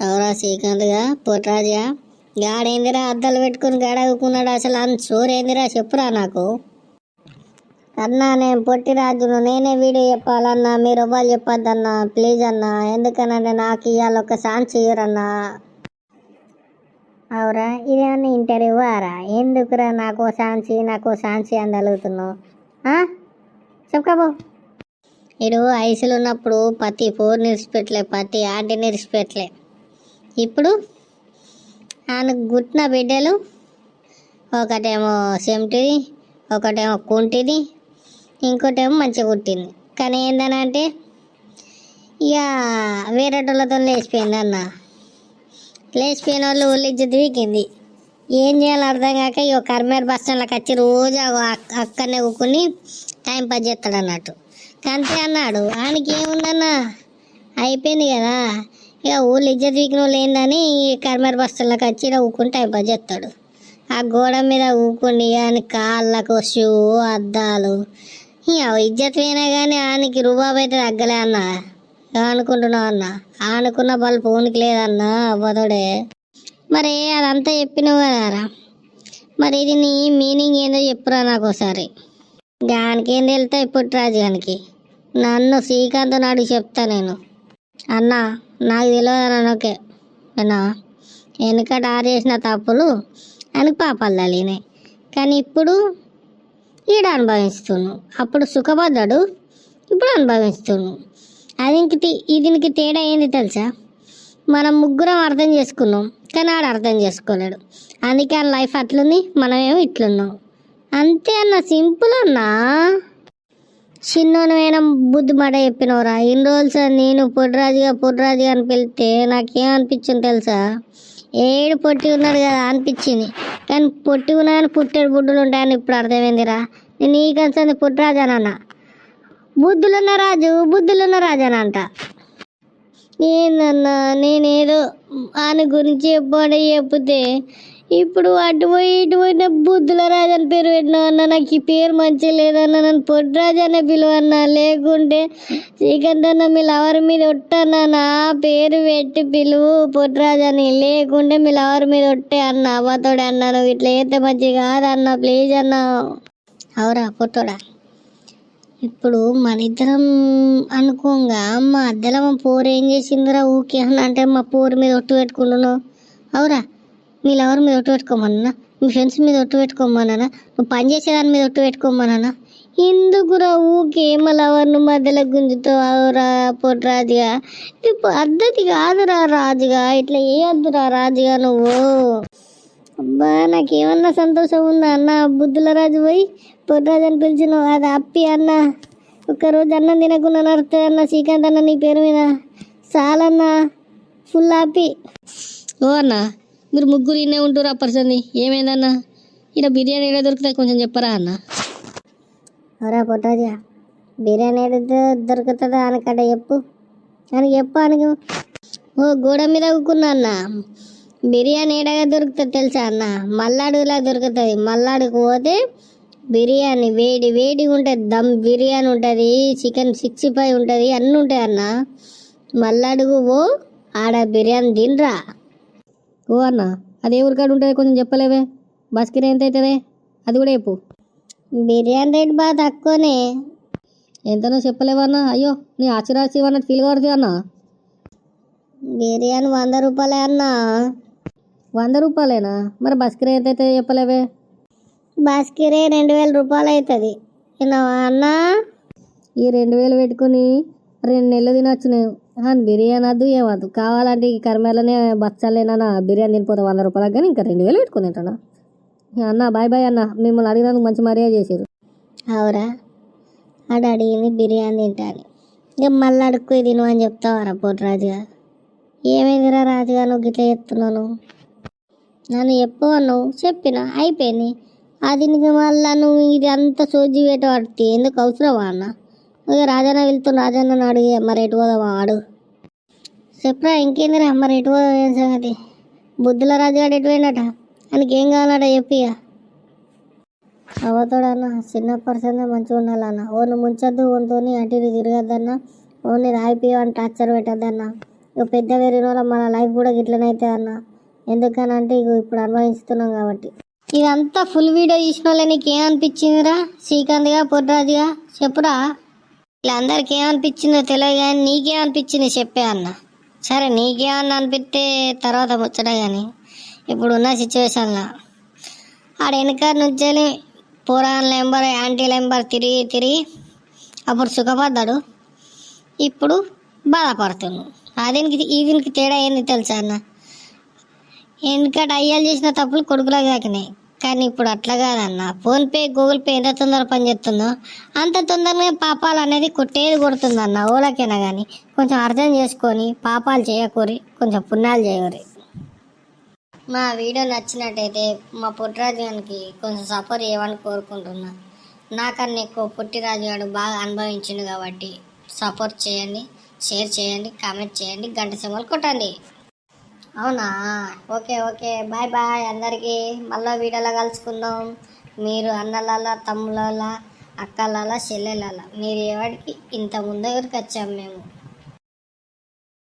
ఎవరా శ్రీకాంత్గా పొట్రాజుగా గాడేందిరా అద్దాలు పెట్టుకుని గడవుకున్నాడు. అసలు అంత చోరేందిరా చెప్పురా నాకు. అన్నా నేను పొట్టిరాజును, నేనే వీడియో చెప్పాలన్నా, మీరు ఎవ్వరు చెప్పొద్దన్నా ప్లీజ్ అన్నా. ఎందుకనంటే నాకు ఇవాళ ఒక ఛాన్స్ ఇయ్యరన్నా. అవురా ఇదేమన్నా ఇంటర్వ్యూ ఆరా? ఎందుకురా నాకు ఛాన్స్ అని అడుగుతున్నావు? చెప్పబో. ఇడు ఐసులు ఉన్నప్పుడు ప్రతి ఫోర్ నిలిచిపెట్టలే, ప్రతి ఆంటీ నిలిచిపెట్టలే. ఇప్పుడు ఆయన గుట్టిన బిడ్డలు ఒకటేమో చెమిటిది, ఒకటేమో కుంటిది, ఇంకోటేమో మంచిగా కుట్టింది. కానీ ఏందనంటే ఇక వేరేటోళ్ళతో లేచిపోయింది అన్న. లేచిపోయిన వాళ్ళు ఇజ్జత్ వీకింది. ఏం చేయాలో అర్థం కాక ఇక కర్మేర్ బస్ స్టాండ్లోకి వచ్చి రోజు అక్కడనే కూకుని టైం పాస్ చేస్తాడు అన్నట్టు. అంతే అన్నాడు. ఆయనకి ఏముందన్నా, అయిపోయింది కదా. ఇక ఊళ్ళు ఇజ్జత్ వీకిన వాళ్ళు ఏందని కర్మేర్ బస్ స్టాండ్లోకి వచ్చి ఇలా ఊకుని టైం పాస్ చేస్తాడు. ఆ గోడ మీద ఊకుండి ఆయన కాళ్ళకు షూ అద్దాలు ఇజ్జత్ పోయినా కానీ ఆయనకి రుబాబు అయితే తగ్గలే అన్న. అనుకుంటున్నావు అన్న, ఆనుకున్న బల్బు ఊనికి లేదన్నా అవ్వదోడే. మరి అదంతా చెప్పినావు కదారా, మరి ఇది నీ మీనింగ్ ఏందో చెప్పురా నాకు ఒకసారి. దానికి ఏం తెలుతాయి పుట్టిరాజు గానికి? నన్ను శ్రీకాంత్ నాడు చెప్తా నేను. అన్నా నాకు తెలియదు ఓకే అన్నా. వెనకట ఆరేసిన తప్పులు ఆయనకు పాపాలు తగిలినాయి. కానీ ఇప్పుడు ఈడ అనుభవిస్తున్నావు. అప్పుడు సుఖపడ్డాడు, ఇప్పుడు అనుభవిస్తున్నావు. దీనికి తేడా ఏంది తెలుసా? మనం ముగ్గురం అర్థం చేసుకున్నాం, కానీ ఆడు అర్థం చేసుకోలేడు. అందుకే ఆ లైఫ్ అట్లుంది, మనమేమో ఇట్లున్నాం. అంతే అన్న, సింపుల్ అన్నా. చిన్నోనైనా బుద్ధి మాట చెప్పినవరా. ఇన్ని రోజులు నేను పొట్టిరాజుగా అని పిలిస్తే నాకేమనిపించింది తెలుసా? ఏడు పొట్టి ఉన్నాడు కదా అనిపించింది. కానీ పొట్టి ఉన్నాయని పుట్టేడు బుడ్డులు ఉంటాయని ఇప్పుడు అర్థమైందిరా. నేను ఈ కన్సంది పుట్టిరాజు అని అన్న. బుద్ధులున్న రాజు అని అంట. ఏందన్నా నేనేదో ఆయన గురించి చెప్తే ఇప్పుడు అటు పోయి ఇటు పోయిన బుద్ధుల రాజు అని పేరు పెట్టినా అన్న. నాకు ఈ పేరు మంచిగా లేదన్నా, నన్ను పొట్టిరాజు అనే పిలువన్నా. లేకుంటే శ్రీకాంత్ అన్న మీ లవర్ మీద ఒట్టన్నా, నా పేరు పెట్టి పిలువు పొట్టిరాజు అని. లేకుంటే మీ లవర్ మీద ఒట్టే అన్న, అవ్వతోడే అన్నా. నువ్వు ఇట్లా అయితే మంచిగా కాదన్నా ప్లీజ్ అన్నా. అవురా పొట్టోడా, ఇప్పుడు మన ఇద్దరం అనుకోగా మా అద్దెల మా పోరు ఏం చేసిందిరా ఊకే అని అంటే మా పోరు మీద ఒట్టు పెట్టుకుంటున్నావు. అవురా, మీ లవర్ మీద ఒట్టు పెట్టుకోమన్నా, మీ ఫ్రెండ్స్ మీద ఒట్టు పెట్టుకోమన్నా, నువ్వు పని చేసేదాని మీద ఒట్టు పెట్టుకోమన్నా. ఎందుకురా ఊకే మా లవర్ను మధ్యలో గుంజుతావు? అవురా పొట్టిరాజుగా, ఇది పద్ధతి కాదురా రాజుగా. ఇట్లా వేయద్దురా రాజుగా నువ్వు. అబ్బా నాకేమన్నా సంతోషం ఉందా అన్న? బుద్ధుల రాజు పోయి పొట్టిరాజు అని పిలిచిన అది అప్పి అన్న. ఒక్కరోజు అన్నం తినకుండా నడుస్తుంది అన్న శ్రీకాంత్ అన్న నీ పేరు మీద. చాలన్నా, ఫుల్ హ్యాపీ. ఓ అన్న, మీరు ముగ్గురు ఇన్నే ఉంటారు అప్పర్సంది. ఏమైందన్న? ఇలా బిర్యానీ ఏదో దొరుకుతాయి కొంచెం చెప్పరా అన్న. అవరా పొట్టిరాజా, బిర్యానీ ఏదో దొరుకుతుందా అనకట చెప్పు అనకు. ఓ గోడ మీద కూకున్నా అన్న. బిర్యానీ ఏడగా దొరుకుతుంది తెలుసా అన్న? మల్లాడులా దొరుకుతుంది. మల్లాడుకు పోతే బిర్యానీ వేడిగా ఉంటుంది. దమ్ బిర్యానీ ఉంటుంది, చికెన్ 65 ఉంటుంది, అన్నీ ఉంటాయి అన్న. మల్లాడుకు ఓ ఆడ బిర్యానీ తినరా. ఓ అన్న, అది ఏ ఊరికాడు ఉంటుంది కొంచెం చెప్పలేవే? బస్కిరీ ఎంత అవుతుంది అది కూడా చెప్పు. బిర్యానీ రేట్ బాగా తక్కువనే. ఎంతనో చెప్పలేవన్నా? అయ్యో నీ ఆచిరాచి అన్నట్టు ఫీల్ పడుతుంది అన్న. బిర్యానీ 100 రూపాయలే అన్న. 100 రూపాయలేనా? మరి బస్కిరీ ఎంత అవుతుంది చెప్పలేవే? బస్కిరీ 2000 రూపాయలు అవుతుంది అన్నా. ఈ 2000 పెట్టుకుని 2 నెలలు తినొచ్చు నేను. బిర్యానీ వద్దు ఏమద్దు, కావాలంటే ఈ కర్మేలనే బచ్చాలేనా బిర్యానీ తినిపోతే 100 రూపాయలకు. కానీ ఇంకా 2000 పెట్టుకుని తింటానా అన్న? బాయ్ అన్న, మిమ్మల్ని అడిగినందుకు మంచి మర్యాద చేశారు. అవురా, ఆడ అడిగింది బిర్యానీ తింటాను, ఇక మళ్ళీ అడుక్కు తిను అని చెప్తావారా పొట్టిరాజుగా? ఏమైందిరా రాజుగా నువ్వు గిట్లా చెప్తున్నాను? నన్ను చెప్పు నువ్వు చెప్పిన అయిపోయింది. అది నీకు మళ్ళా నువ్వు ఇది అంతా సోజి పెట్టబడితే ఎందుకు అవసరమా అన్న? ఇక రాజన్న వెళ్తున్నా, రాజన్న అడిగి మరి ఎటు పోదామా అడుగు. చెప్పరా ఇంకేందిరా మరి ఎటు పోదాం ఏం సంగతి? బుద్ధుల రాజుగాడు ఎటు పోయినట? ఆయనకి ఏం కావాలట చెప్పి. అవతోడన్న చిన్న పర్సన్ మంచిగా ఉండాలన్న. ఓన్ను ముంచొద్దు, ఓన్తో అటు ఇటు తిరగద్దన్న, ఓన్ని రాయిపోయావని టార్చర్ పెట్టద్దన్న. ఇక పెద్ద పెరిగిన వాళ్ళ మన లైఫ్ కూడా గిట్లనే అవుతుంది అన్న. ఎందుకనంటే ఇక ఇప్పుడు అనుభవిస్తున్నాం కాబట్టి. ఇదంతా ఫుల్ వీడియో చూసిన వాళ్ళ నీకు ఏమనిపించిందిరా శ్రీకాంత్గా పొట్రాజుగా చెప్పురా. ఇలా అందరికి ఏమనిపించిందో తెలియదు కానీ నీకేమనిపించింది చెప్పే అన్న. సరే నీకేమన్నా అనిపిస్తే తర్వాత ముచ్చట కానీ ఇప్పుడున్న సిచ్యువేషన్లో ఆడ వెనక నుంచి పోరాన్ నెంబర్ యాంటీ నెంబర్ తిరిగి తిరిగి అప్పుడు సుఖపడ్డాడు, ఇప్పుడు బాధపడుతున్నాడు. దీనికి దీనికి తేడా ఏంది తెలుసా అన్న? వెనకట అయ్యాలు చేసిన తప్పులు కొడుకులకు తాకినాయి, కానీ ఇప్పుడు అట్లా కాదన్న. ఫోన్పే గూగుల్ పే ఎంత తొందర పనిచేస్తుందో అంత తొందరగా పాపాలు అనేది కొట్టేది కొడుతుందన్న. ఓలకైనా కానీ కొంచెం అర్థం చేసుకొని పాపాలు చేయకూరి, కొంచెం పుణ్యాలు చేయకూరి. మా వీడియో నచ్చినట్టయితే మా పుట్టిరాజు గారికి కొంచెం సపోర్ట్ చేయమని కోరుకుంటున్నా. నాకన్నా ఎక్కువ పుట్టిరాజు గారు బాగా అనుభవించిండు కాబట్టి సపోర్ట్ చేయండి, షేర్ చేయండి, కామెంట్ చేయండి, గంట సింబల్ కొట్టండి. అవునా? ఓకే ఓకే, బాయ్ బాయ్ అందరికీ. మళ్ళీ వీడియోలో కలుసుకుందాం. మీరు అన్నల, తమ్ముళ్ళ, అక్కల, చెల్లెల, మీరు ఎవరికి ఇంత ముందు ఎవరికి వచ్చాము మేము.